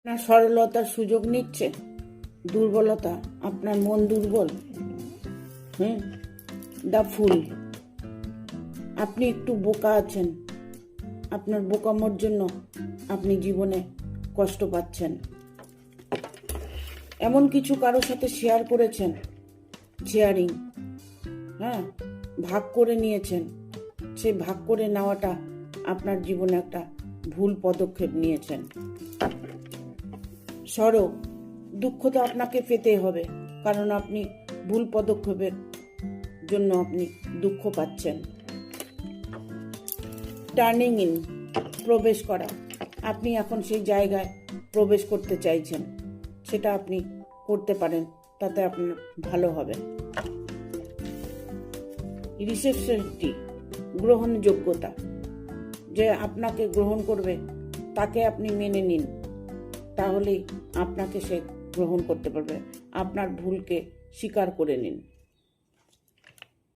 আপনার সরলতার সুযোগ নিচ্ছে দুর্বলতা, আপনার মন দুর্বল। দ্য ফুল, আপনি একটু বোকা আছেন, আপনার বোকামোর জন্য আপনি জীবনে কষ্ট পাচ্ছেন। এমন কিছু কারোর সাথে শেয়ার করেছেন, শেয়ারিং, ভাগ করে নিয়েছেন, সেই ভাগ করে নেওয়াটা আপনার জীবনে একটা ভুল পদক্ষেপ নিয়েছেন। দুঃখ তো আপনাকে পেতে হবে, কারণ আপনি ভুল পদক্ষেপের জন্য আপনি দুঃখ পাচ্ছেন। টার্নিং ইন, প্রবেশ করা, আপনি এখন সেই জায়গায় প্রবেশ করতে চাইছেন, সেটা আপনি করতে পারেন, তাতে আপনার ভালো হবে। রিসেপশনিটি, গ্রহণযোগ্যতা, যে আপনাকে গ্রহণ করবে তাকে আপনি মেনে নিন, তাহলেই আপনাকে সে গ্রহণ করতে পারবে। আপনার ভুলকে স্বীকার করে নিন।